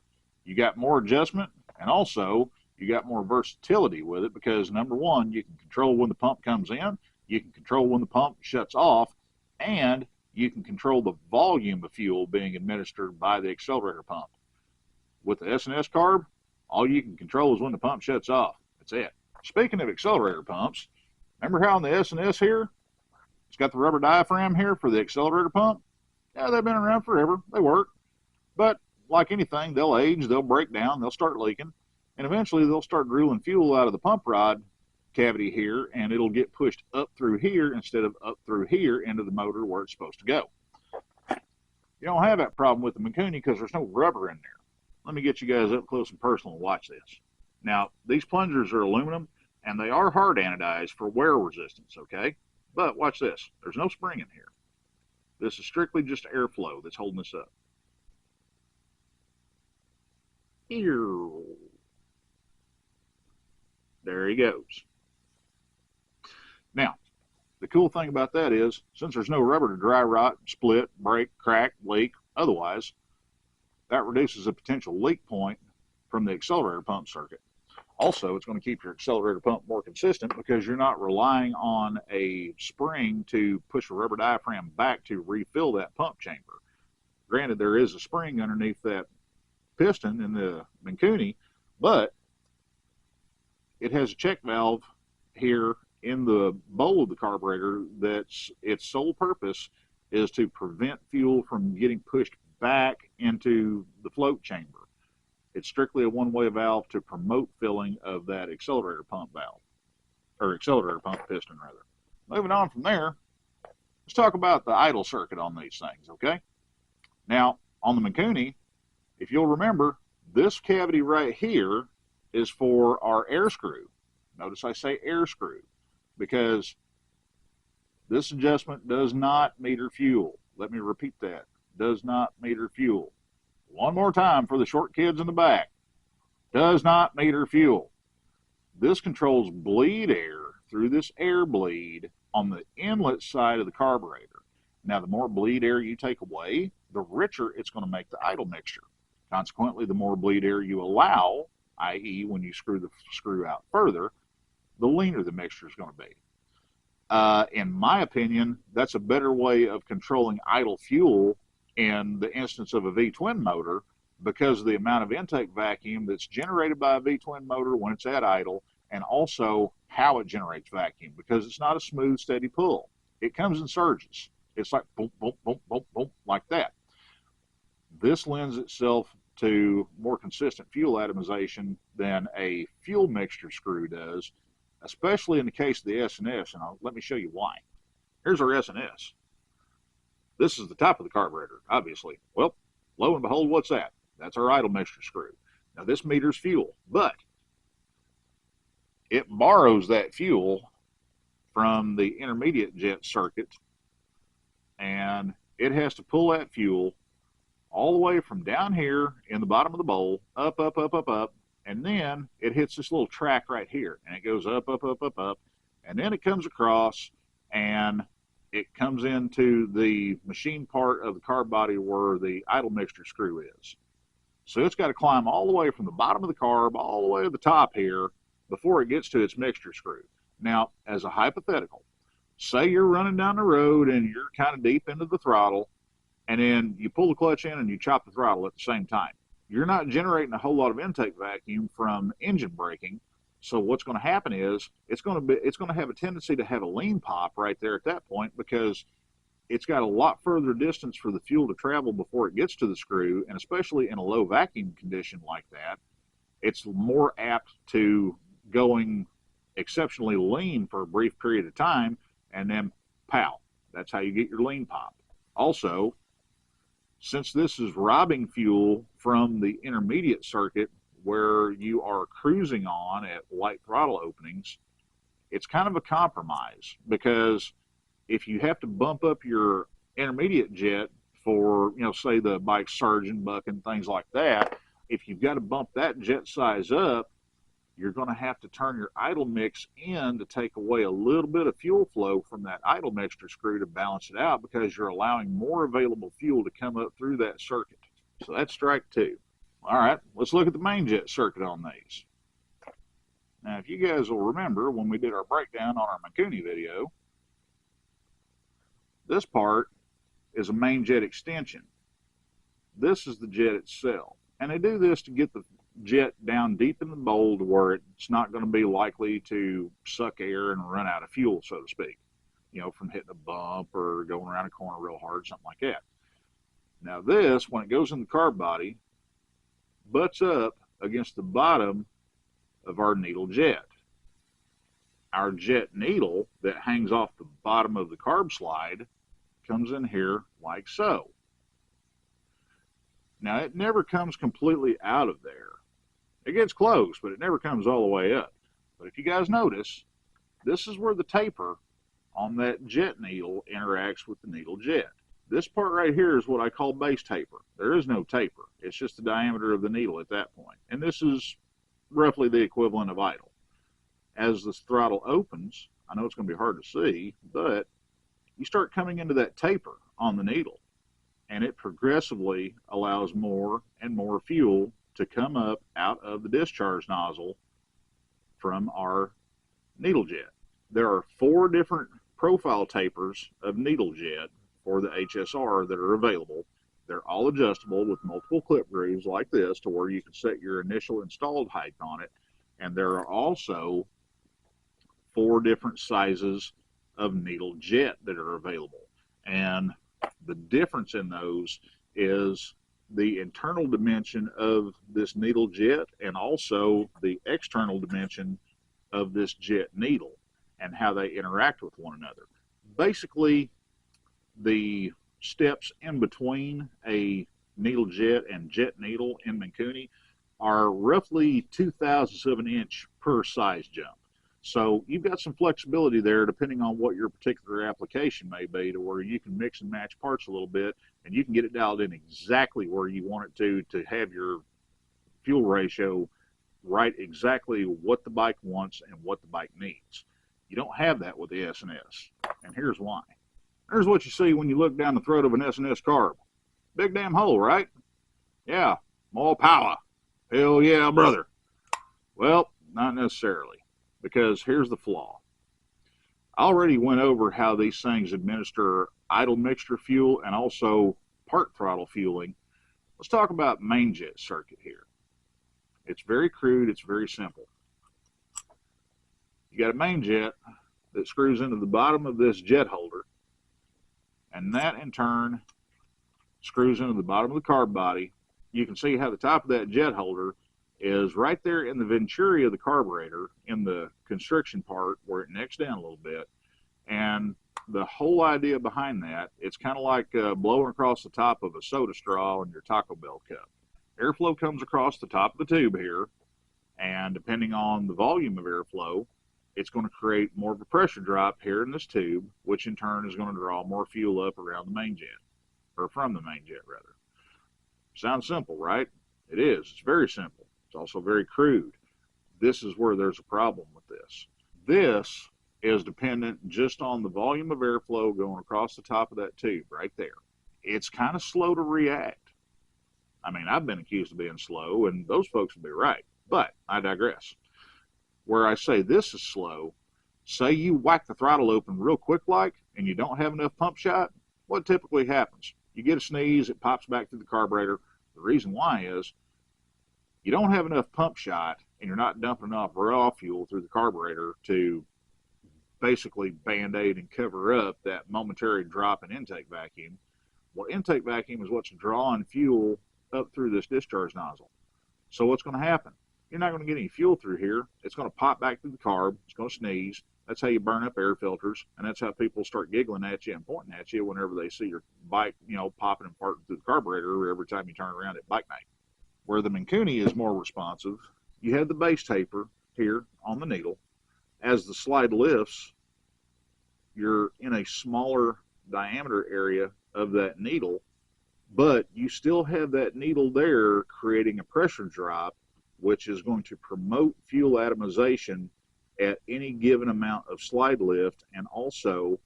You got more adjustment, and also you got more versatility with it, because number one, you can control when the pump comes in, you can control when the pump shuts off, and you can control the volume of fuel being administered by the accelerator pump. With the S&S carb, all you can control is when the pump shuts off. That's it. Speaking of accelerator pumps, remember how on the S&S here, it's got the rubber diaphragm here for the accelerator pump? Yeah, they've been around forever. They work. But like anything, they'll age, they'll break down, they'll start leaking, and eventually they'll start drooling fuel out of the pump rod cavity here, and it'll get pushed up through here instead of up through here into the motor where it's supposed to go. You don't have that problem with the Mikuni because there's no rubber in there. Let me get you guys up close and personal and watch this. Now, these plungers are aluminum, and they are hard anodized for wear resistance, okay? But watch this. There's no spring in here. This is strictly just airflow that's holding this up. Here. There he goes. Now, the cool thing about that is, since there's no rubber to dry rot, split, break, crack, leak, otherwise, that reduces the potential leak point from the accelerator pump circuit. Also, it's going to keep your accelerator pump more consistent because you're not relying on a spring to push a rubber diaphragm back to refill that pump chamber. Granted, there is a spring underneath that piston in the Mikuni, but it has a check valve here in the bowl of the carburetor that's its sole purpose is to prevent fuel from getting pushed back into the float chamber. It's strictly a one-way valve to promote filling of that accelerator pump valve, or accelerator pump piston rather. Moving on from there, let's talk about the idle circuit on these things, okay? Now, on the Mikuni, if you'll remember, this cavity right here is for our air screw. Notice I say air screw because this adjustment does not meter fuel. Let me repeat that. Does not meter fuel. One more time for the short kids in the back. Does not meter fuel. This controls bleed air through this air bleed on the inlet side of the carburetor. Now, the more bleed air you take away, the richer it's going to make the idle mixture. Consequently, the more bleed air you allow, i.e. when you screw the screw out further, the leaner the mixture is going to be. In my opinion, that's a better way of controlling idle fuel in the instance of a V-twin motor because of the amount of intake vacuum that's generated by a V-twin motor when it's at idle, and also how it generates vacuum, because it's not a smooth, steady pull. It comes in surges. It's like boom, boom, boom, boom, boom, like that. This lends itself to more consistent fuel atomization than a fuel mixture screw does, especially in the case of the S&S, and let me show you why. Here's our S&S. This is the top of the carburetor, obviously. Well, lo and behold, what's that? That's our idle mixture screw. Now, this meters fuel, but it borrows that fuel from the intermediate jet circuit, and it has to pull that fuel all the way from down here in the bottom of the bowl, up, up, up, up, up, and then it hits this little track right here, and it goes up, up, up, up, up, and then it comes across, and it comes into the machine part of the carb body where the idle mixture screw is. So it's got to climb all the way from the bottom of the carb all the way to the top here before it gets to its mixture screw. Now, as a hypothetical, say you're running down the road and you're kind of deep into the throttle, and then you pull the clutch in and you chop the throttle at the same time. You're not generating a whole lot of intake vacuum from engine braking. So what's going to happen is it's going to have a tendency to have a lean pop right there at that point, because it's got a lot further distance for the fuel to travel before it gets to the screw, and especially in a low vacuum condition like that, it's more apt to going exceptionally lean for a brief period of time, and then pow, that's how you get your lean pop. Also, since this is robbing fuel from the intermediate circuit where you are cruising on at light throttle openings, it's kind of a compromise, because if you have to bump up your intermediate jet for, say the bike surgeon, buck, and things like that, if you've got to bump that jet size up, you're going to have to turn your idle mix in to take away a little bit of fuel flow from that idle mixture screw to balance it out, because you're allowing more available fuel to come up through that circuit. So that's strike two. All right, let's look at the main jet circuit on these. Now, if you guys will remember when we did our breakdown on our Mikuni video, this part is a main jet extension. This is the jet itself. And they do this to get the jet down deep in the bowl to where it's not going to be likely to suck air and run out of fuel, so to speak, from hitting a bump or going around a corner real hard, something like that. Now this, when it goes in the carb body, butts up against the bottom of our needle jet. Our jet needle that hangs off the bottom of the carb slide comes in here like so. Now, it never comes completely out of there. It gets close, but it never comes all the way up. But if you guys notice, this is where the taper on that jet needle interacts with the needle jet. This part right here is what I call base taper. There is no taper. It's just the diameter of the needle at that point. And this is roughly the equivalent of idle. As this throttle opens, I know it's going to be hard to see, but you start coming into that taper on the needle, and it progressively allows more and more fuel to come up out of the discharge nozzle from our needle jet. There are 4 different profile tapers of needle jet for the HSR that are available. They're all adjustable with multiple clip grooves like this to where you can set your initial installed height on it. And there are also 4 different sizes of needle jet that are available. And the difference in those is the internal dimension of this needle jet and also the external dimension of this jet needle and how they interact with one another. Basically, the steps in between a needle jet and jet needle in Mikuni are roughly 2/1000 of an inch per size jump. So you've got some flexibility there depending on what your particular application may be, to where you can mix and match parts a little bit and you can get it dialed in exactly where you want it to have your fuel ratio right exactly what the bike wants and what the bike needs. You don't have that with the S&S, and here's why. Here's what you see when you look down the throat of an S&S carb. Big damn hole, right? Yeah, more power. Hell yeah, brother. Well, not necessarily, because here's the flaw. I already went over how these things administer idle mixture fuel and also part throttle fueling. Let's talk about main jet circuit here. It's very crude, it's very simple. You got a main jet that screws into the bottom of this jet holder, and that in turn screws into the bottom of the carb body. You can see how the top of that jet holder is right there in the venturi of the carburetor, in the constriction part where it necks down a little bit. And the whole idea behind that, it's kind of like blowing across the top of a soda straw in your Taco Bell cup. Airflow comes across the top of the tube here, and depending on the volume of airflow, it's going to create more of a pressure drop here in this tube, which in turn is going to draw more fuel up around the main jet, or from the main jet rather. Sounds simple, right? It is. It's very simple. It's also very crude. This is where there's a problem with this. This is dependent just on the volume of airflow going across the top of that tube right there. It's kind of slow to react. I mean, I've been accused of being slow, and those folks would be right, but I digress. Where I say this is slow, say you whack the throttle open real quick like, and you don't have enough pump shot, what typically happens? You get a sneeze, it pops back through the carburetor. The reason why is you don't have enough pump shot, and you're not dumping enough raw fuel through the carburetor to basically band-aid and cover up that momentary drop in intake vacuum. Well, intake vacuum is what's drawing fuel up through this discharge nozzle. So what's going to happen? You're not going to get any fuel through here. It's going to pop back through the carb. It's going to sneeze. That's how you burn up air filters, and that's how people start giggling at you and pointing at you whenever they see your bike, popping and farting through the carburetor every time you turn around at bike night. Where the Mikuni is more responsive, you have the base taper here on the needle. As the slide lifts, you're in a smaller diameter area of that needle, but you still have that needle there creating a pressure drop, which is going to promote fuel atomization at any given amount of slide lift. And also,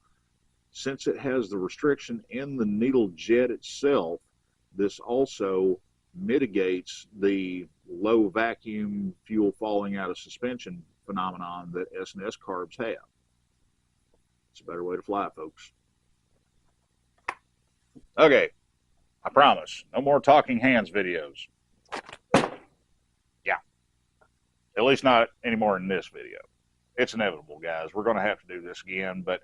since it has the restriction in the needle jet itself, this also mitigates the low vacuum fuel falling out of suspension phenomenon that S&S carbs have. It's a better way to fly, folks. Okay, I promise, no more talking hands videos. Yeah, at least not anymore in this video. It's inevitable, guys. We're going to have to do this again, but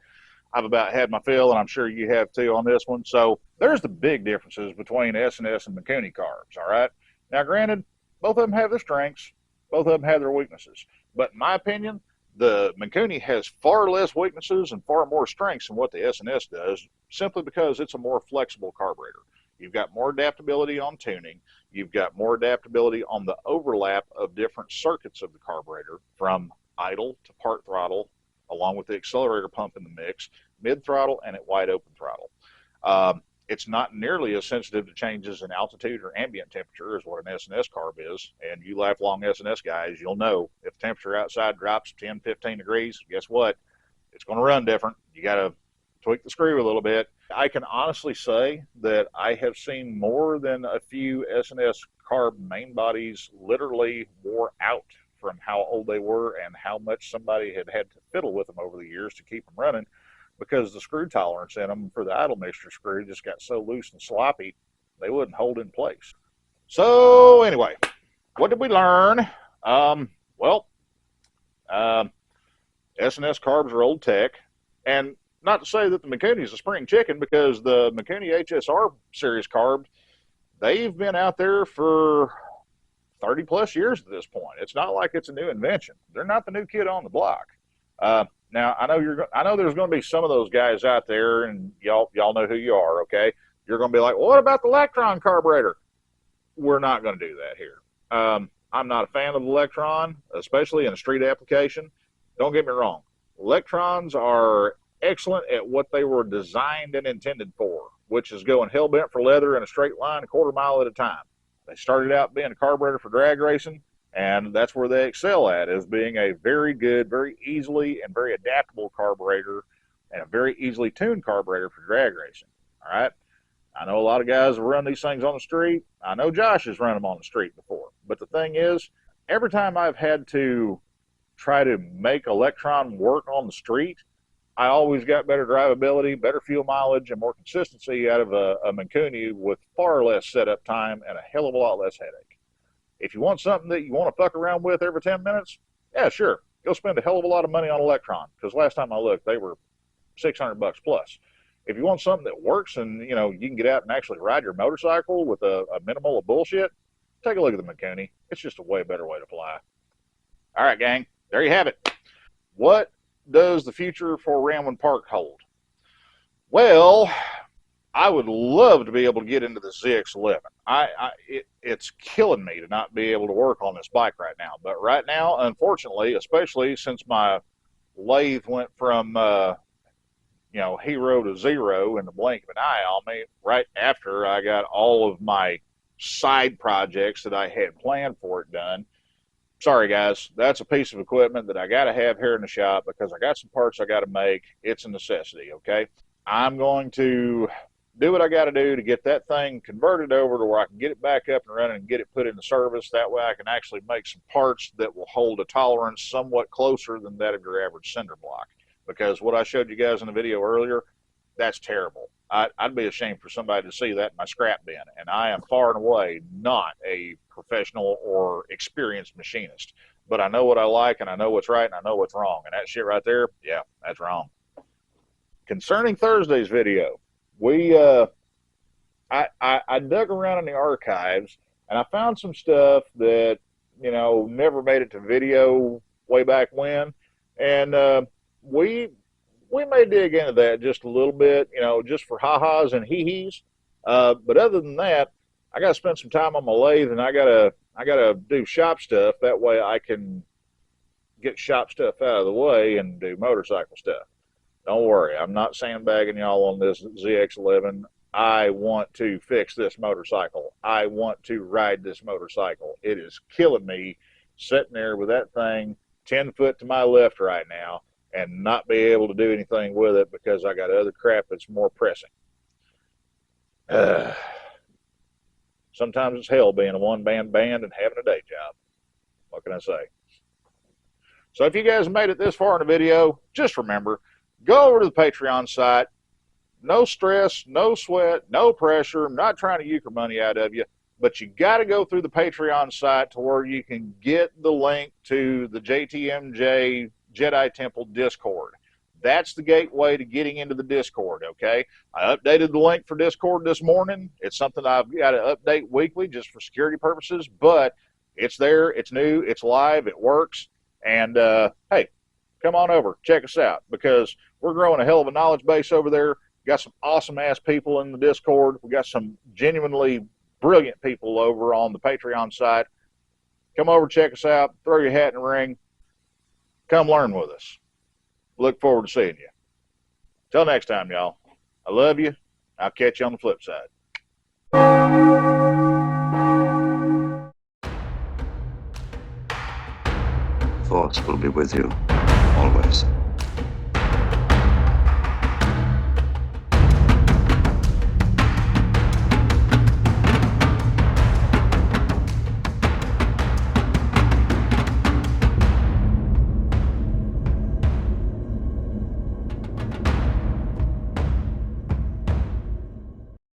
I've about had my fill, and I'm sure you have too on this one. So there's the big differences between S&S and Mikuni carbs, all right? Now, granted, both of them have their strengths. Both of them have their weaknesses. But in my opinion, the Mikuni has far less weaknesses and far more strengths than what the S&S does, simply because it's a more flexible carburetor. You've got more adaptability on tuning. You've got more adaptability on the overlap of different circuits of the carburetor, from idle to part throttle, along with the accelerator pump in the mix, mid throttle, and at wide open throttle. It's not nearly as sensitive to changes in altitude or ambient temperature as what an S&S carb is. And you lifelong S&S guys, you'll know if the temperature outside drops 10, 15 degrees, guess what? It's going to run different. You got to tweak the screw a little bit. I can honestly say that I have seen more than a few S&S carb main bodies literally wore out from how old they were and how much somebody had to fiddle with them over the years to keep them running, because the screw tolerance in them for the idle mixture screw just got so loose and sloppy, they wouldn't hold in place. So anyway, what did we learn? Well, S&S carbs are old tech, and not to say that the Mikuni is a spring chicken, because the Mikuni HSR series carbs, they've been out there for 30 plus years at this point. It's not like it's a new invention. They're not the new kid on the block. Now I know there's going to be some of those guys out there, and y'all know who you are. Okay, you're going to be like, well, what about the Electron carburetor? We're not going to do that here. I'm not a fan of the Electron, especially in a street application. Don't get me wrong. Electrons are excellent at what they were designed and intended for, which is going hell bent for leather in a straight line a quarter mile at a time. They started out being a carburetor for drag racing, and that's where they excel at, is being a very good, very easily and very adaptable carburetor, and a very easily tuned carburetor for drag racing. All right. I know a lot of guys have run these things on the street. I know Josh has run them on the street before. But the thing is, every time I've had to try to make Electron work on the street, I always got better drivability, better fuel mileage, and more consistency out of a Mikuni with far less setup time and a hell of a lot less headache. If you want something that you want to fuck around with every 10 minutes, yeah, sure. Go spend a hell of a lot of money on Electron, because last time I looked, they were $600 plus. If you want something that works and you can get out and actually ride your motorcycle with a minimal of bullshit, take a look at the Mikuni. It's just a way better way to fly. All right, gang, there you have it. What does the future for Ramwin Park hold? Well, I would love to be able to get into the ZX11. It's killing me to not be able to work on this bike right now. But right now, unfortunately, especially since my lathe went from hero to zero in the blink of an eye on me, right after I got all of my side projects that I had planned for it done. Sorry, guys, that's a piece of equipment that I got to have here in the shop because I got some parts I got to make. It's a necessity, okay? I'm going to do what I got to do to get that thing converted over to where I can get it back up and running and get it put into service. That way I can actually make some parts that will hold a tolerance somewhat closer than that of your average cinder block. Because what I showed you guys in the video earlier, that's terrible. I'd be ashamed for somebody to see that in my scrap bin, and I am far and away not a professional or experienced machinist. But I know what I like, and I know what's right, and I know what's wrong. And that shit right there, yeah, that's wrong. Concerning Thursday's video, I dug around in the archives, and I found some stuff that never made it to video way back when, and we may dig into that just a little bit, just for ha-has and hee-hees. But other than that, I got to spend some time on my lathe, and I gotta do shop stuff. That way I can get shop stuff out of the way and do motorcycle stuff. Don't worry, I'm not sandbagging y'all on this ZX11. I want to fix this motorcycle. I want to ride this motorcycle. It is killing me sitting there with that thing 10 foot to my left right now and not be able to do anything with it because I got other crap that's more pressing. Sometimes it's hell being a one-man band and having a day job. What can I say? So if you guys made it this far in the video, just remember, go over to the Patreon site. No stress, no sweat, no pressure. I'm not trying to euchre money out of you, but you got to go through the Patreon site to where you can get the link to the JTMJ Jedi Temple Discord. That's the gateway to getting into the Discord, okay? I updated the link for Discord this morning. It's something I've got to update weekly just for security purposes, but it's there, it's new, it's live, it works, and hey, come on over, check us out, because we're growing a hell of a knowledge base over there. We got some awesome-ass people in the Discord. We got some genuinely brilliant people over on the Patreon site. Come over, check us out, throw your hat in the ring. Come learn with us. Look forward to seeing you. Till next time, y'all. I love you. I'll catch you on the flip side. Force will be with you, always.